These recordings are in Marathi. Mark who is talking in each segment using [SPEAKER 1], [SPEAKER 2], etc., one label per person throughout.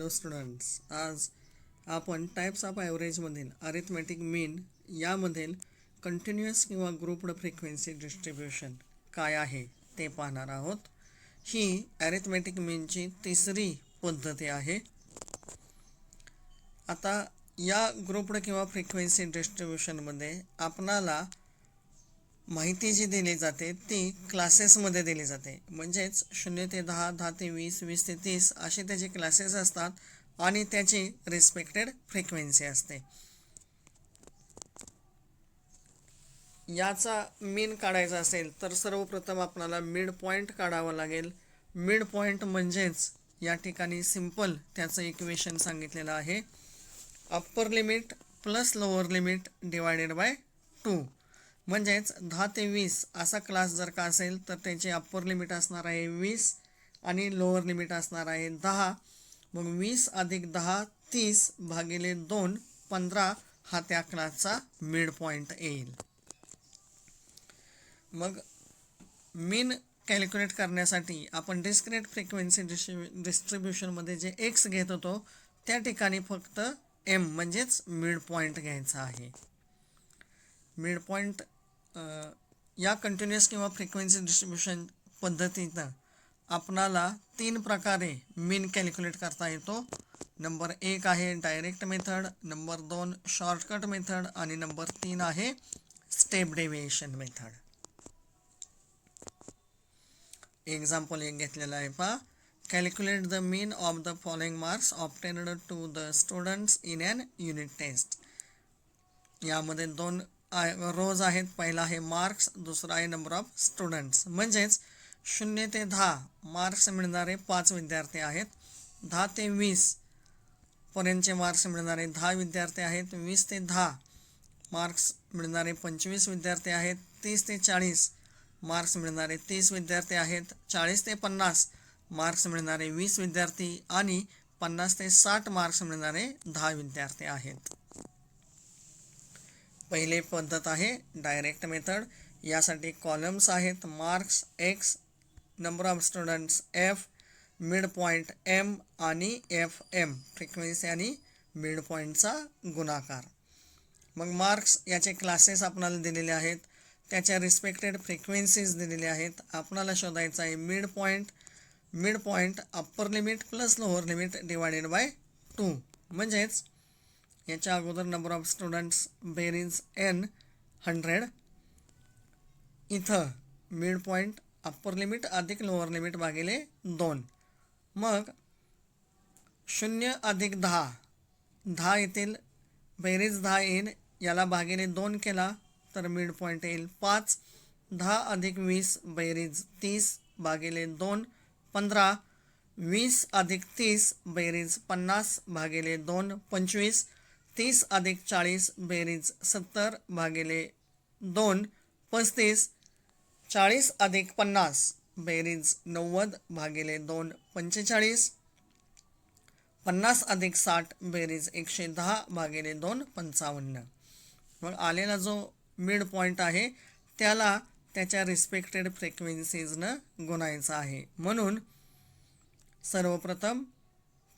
[SPEAKER 1] हॅलो स्टुडंट्स, आज आपण टाईप्स ऑफ ॲव्हरेजमधील अरिथमॅटिक मीन यामधील कंटिन्युअस किंवा ग्रुप्ड फ्रिक्वेन्सी डिस्ट्रीब्युशन काय आहे ते पाहणार आहोत. ही अरिथमॅटिक मीनची तिसरी पद्धती आहे. आता या ग्रुप्ड किंवा फ्रिक्वेन्सी डिस्ट्रीब्युशनमध्ये आपणाला माहिती जी दिली जाते ती क्लासेसमध्ये दिली जाते. म्हणजेच 0 ते 10, 10 ते 20, 20 ते 30 असे त्याचे क्लासेस असतात आणि त्याची रिस्पेक्टेड फ्रिक्वेन्सी असते. याचा मीन काढायचा असेल तर सर्वप्रथम आपल्याला मिड पॉईंट काढावा लागेल. मिड पॉईंट म्हणजेच या ठिकाणी सिंपल त्याचं इक्वेशन सांगितलेलं आहे. Upper limit plus lower limit divided by 2. म्हणजेच 10 ते 20 असा क्लास जर का असेल तर त्याची अप्पर लिमिट असणार आहे 20 आणि लोअर लिमिट असणार आहे 10. मग 20 अधिक 10 30 भागिले 2 15 हा त्या क्लासचा मिड पॉईंट येईल. मग मीन कॅल्क्युलेट करण्यासाठी आपण डिस्क्रीट फ्रिक्वेन्सी डिस्ट्रीब्युशनमध्ये जे एक्स घेत होतो त्या ठिकाणी फक्त एम म्हणजेच मिड पॉईंट घ्यायचा आहे. मिड पॉईंट या कंटिन्युअस किंवा फ्रिक्वेन्सी डिस्ट्रीब्युशन पद्धतीनं आपणाला 3 प्रकारे मीन कॅल्क्युलेट करता येतो. नंबर 1 आहे direct method, number 2 shortcut method आणि नंबर 3 आहे स्टेप डेव्हिएशन मेथड. एक्झाम्पल एक घेतलेलं आहे पहा. Calculate the mean of the following marks obtained to the students in an unit test. यामध्ये 2 रोज आहेत. पहिला आहे मार्क्स, दुसरा आहे नंबर ऑफ स्टुडंट्स. म्हणजेच 0 ते 10 मार्क्स मिळणारे 5 विद्यार्थी आहेत. 10 ते 20 पर्यंतचे मार्क्स मिळणारे 10 विद्यार्थी आहेत. 20 ते 10 मार्क्स मिळणारे 25 विद्यार्थी आहेत. 30 ते 40 मार्क्स मिळणारे 30 विद्यार्थी आहेत. 40 ते 50 मार्क्स मिळणारे 20 विद्यार्थी आणि 50 ते 60 मार्क्स मिळणारे 10 विद्यार्थी आहेत. पहिली पद्धत आहे डायरेक्ट मेथड. यासाठी कॉलम्स आहेत marks X, number of students F, mid point M आणि एफ एम फ्रिक्वेन्सी आणि मिड पॉईंटचा गुणाकार. मग मार्क्स याचे क्लासेस आपणाला दिलेले आहेत, त्याच्या रिस्पेक्टेड फ्रिक्वेन्सीज दिलेल्या आहेत. आपणाला शोधायचं आहे mid point. Mid point upper limit plus lower limit divided by 2. म्हणजेच याच्या अगोदर नंबर ऑफ स्टुडंट्स बेरीज n 100. इथं मिड पॉईंट अप्पर लिमिट अधिक लोअर लिमिट भागिले 2. मग 0 अधिक 10 10 येतील, बेरीज 10 येईल, याला भागिले 2 केला तर मिड पॉईंट येईल 5. 10 अधिक 20 बेरीज 30 भागिले 2 15. 20 अधिक 30 बेरीज 50 भागिले 2 25. 30 अधिक 40 बेरीज 70 भागिले 2 35. 40 अधिक 50 बेरीज 90 भागिले 2 45. 50 अधिक 60 बेरीज 110 भागिले 2 55. मग आलेला जो मिड पॉईंट आहे त्याला त्याच्या रिस्पेक्टेड फ्रिक्वेन्सीजनं गुणायचा आहे. म्हणून सर्वप्रथम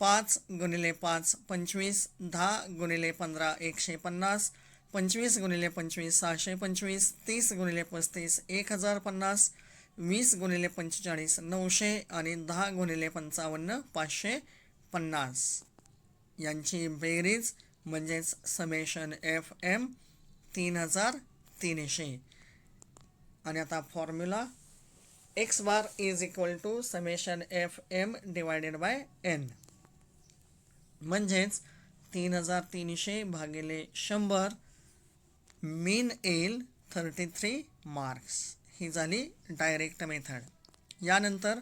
[SPEAKER 1] 5 गुणिले 5 25, 10 गुणिले 15 150, 25 गुणिले 25 625, 30 गुणिले 35 1050, 20 गुणिले 45 900 आणि 10 गुणिले 55 550 यांची बेरीज म्हणजेच समेशन एफ एम 3300. आणि आता formula X bar is equal to summation F M divided by N. म्हणजेच 3300 भागिले 100 मीन येईल 33 मार्क्स. ही झाली डायरेक्ट मेथड. यानंतर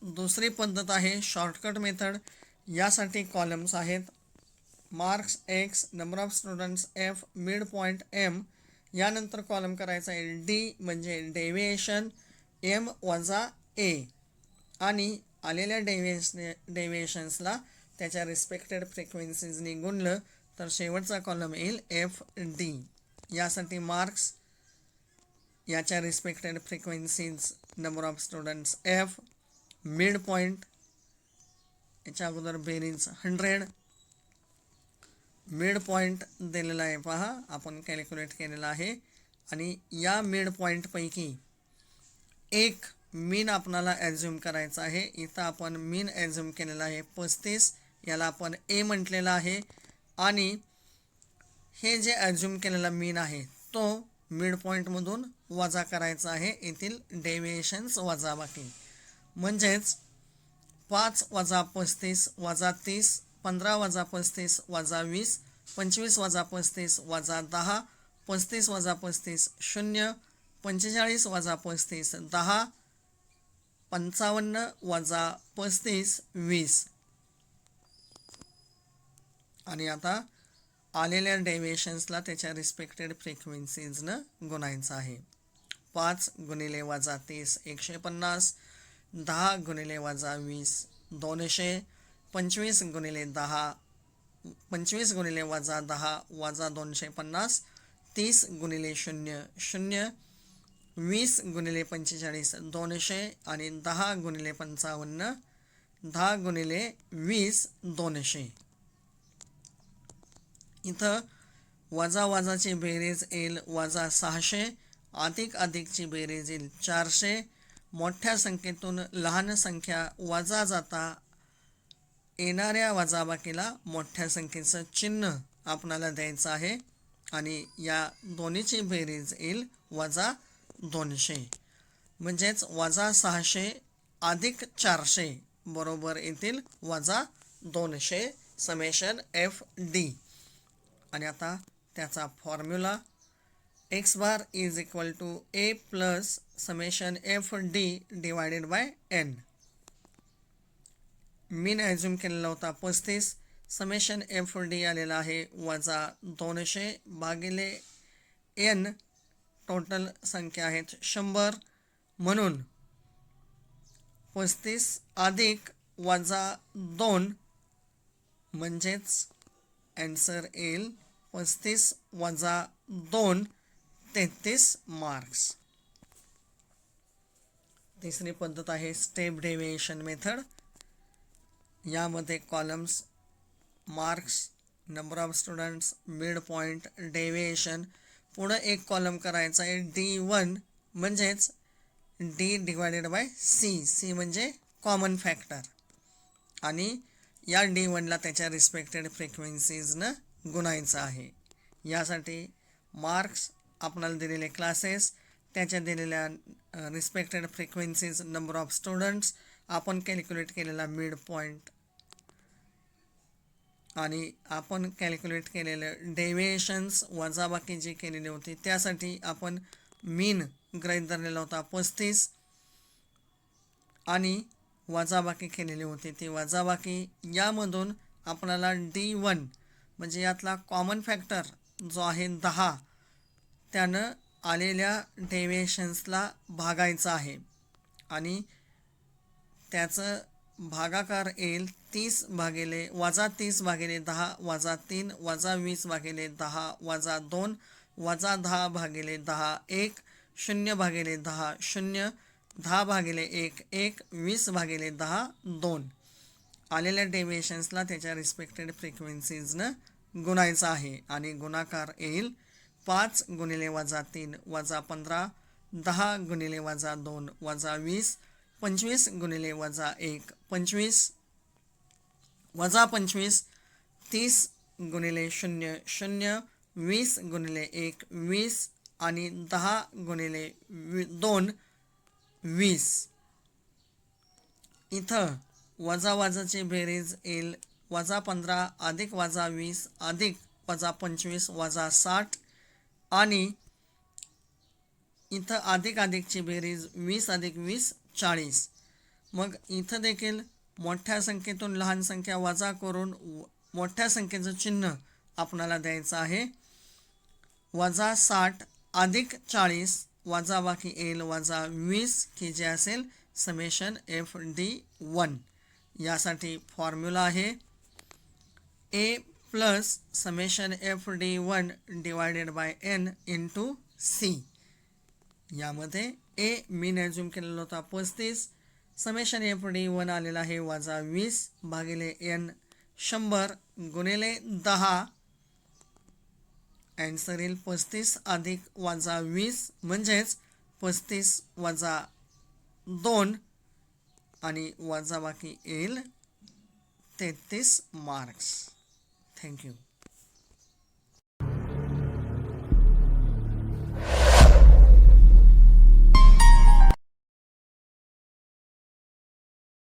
[SPEAKER 1] दुसरी पद्धत आहे शॉर्टकट मेथड. यासाठी कॉलम्स आहेत marks X, number of students F, mid point M. यानंतर कॉलम करायचा आहे डी म्हणजे डेव्हिएशन एम वजा ए आणि आलेल्या डेव्हिएशन्सला त्याच्या रिस्पेक्टेड फ्रिक्वेन्सीजनी गुणलं तर शेवटचा कॉलम येईल एफ डी. यासाठी मार्क्स याच्या respected frequencies number of students F, mid point याच्या अगोदर बेरीज 100, मिड पॉईंट दिलेला आहे पहा, आपण कॅल्क्युलेट केलेला आहे. आणि या मिड पॉईंटपैकी एक मीन आपणाला ॲझ्युम करायचा आहे. इथं आपण मीन ॲझ्युम केलेला आहे 35, याला आपण ए म्हटलेला आहे. आणि हे जे ॲझ्युम केलेला मीन आहे तो मिड पॉईंटमधून वजा करायचा आहे, येथील डेविएशन्स वजाबाकी. म्हणजेच 5 वजा 35 वजा 30, 15 वजा 35 वजा 20, 25 वजा 35 वजा 10, 35 वजा 35 0, 45 वजा 35 10, 55 वजा 35 20. आणि आता आलेल्या डेविएशन्सला त्याच्या रिस्पेक्टेड फ्रिक्वेन्सीजनं गुणायचं आहे. 5 गुणिले वजा 30 150, 10 गुणिले वजा 20 200, 25 गुणिले 10 25 गुणिले वजा 10 वजा 250, 30 गुणिले 0 0, 20 गुणिले 45 200 आणि 10 गुणिले 55 10 गुणिले 20 200. इथं वजा वजाची बेरीज येईल वजा 600, अधिक अधिकची बेरीज येईल 400. मोठ्या संख्येतून लहान संख्या वजा जाता येणाऱ्या वजाबाकीला मोठ्या संख्येचं चिन्ह आपणाला द्यायचं आहे. आणि या दोन्हीची बेरीज येईल वजा 200. म्हणजेच वजा 600 अधिक 400 बरोबर येतील वजा 200 समेशन FD. आणि आता त्याचा formula X bar is equal to A plus summation FD divided by N. Mean assume केलेला होता 35, समेशन FD आलेला आहे वजा 200 भागिले N. टोटल संख्या आहेत 100, म्हणून 35 अधिक वजा 2 म्हणजेच ॲन्सर येईल 35 वजा 2 33 मार्क्स. तिसरी पद्धत आहे स्टेप डेविएशन मेथड. यामध्ये columns marks, number of students, mid point, deviation, पुढं एक कॉलम करायचा आहे D1 म्हणजेच D डिवायडेड बाय C म्हणजे कॉमन फॅक्टर. आणि या D1ला त्याच्या रिस्पेक्टेड फ्रिक्वेन्सीजनं गुणायचं आहे. यासाठी मार्क्स, आपल्याला दिलेले क्लासेस, त्याच्या दिलेल्या respected frequencies, number of students, आपण कॅल्क्युलेट केलेला मिड पॉईंट आणि आपण कॅल्क्युलेट केलेलं डेविएशन्स वजाबाकी जी केलेली होती त्यासाठी आपण मीन गृहीत धरलेला होता 35 आणि वजाबाकी केलेली होती ती वजाबाकी. यामधून आपल्याला D1 म्हणजे यातला कॉमन फॅक्टर जो आहे 10 त्यानं आलेल्या डेविएशन्सला भागायचं आहे. आणि त्याचं भागाकार येईल 30 भागिले वजा 30 भागिले 10 वजा 3 वजा 20 भागिले 10 वजा 2 वजा 10 भागिले 10 1 0 भागिले 10 0 10 भागिले 1 1 20 भागिले 10 2. आलेल्या डेविएशन्सला त्याच्या रिस्पेक्टेड फ्रिक्वेन्सीजनं गुणायचं आहे. आणि गुणाकार येईल 5 गुणिले वजा 3 वजा 15, 10 गुणिले वजा 2 वजा 20, 25 गुणिले वजा 1 25 वजा 25, 30 गुणिले 0 0, 20 गुणिले 1 20 आणि 10 गुणिले 2 20. इथं वजा वजाची बेरीज येईल वजा 15 अधिक वजा 20 अधिक वजा 25 वजा 60. आणि इथं अधिक अधिकची बेरीज 20 अधिक 20 40. मग इथं देखील मोठ्या संख्येतून लहान संख्या वजा करून मोठ्या संख्येचं चिन्ह आपणाला द्यायचं आहे. वजा 60 अधिक 40 वजाबाकी येईल वजा 20 की जे असेल समेशन FD1. यासाठी फॉर्म्युला आहे A plus summation FD1 divided by N into C. यामध्ये ए मीन ॲझ्युम केलेला होता 35, समेशन एफ डी 1 आलेला आहे वजा 20 भागिले एन 100 गुणिले 10. ॲन्सर येईल 35 अधिक वजा 20 म्हणजेच 35 वजा 2 आणि वजा बाकी येईल 33 मार्क्स. थँक्यू.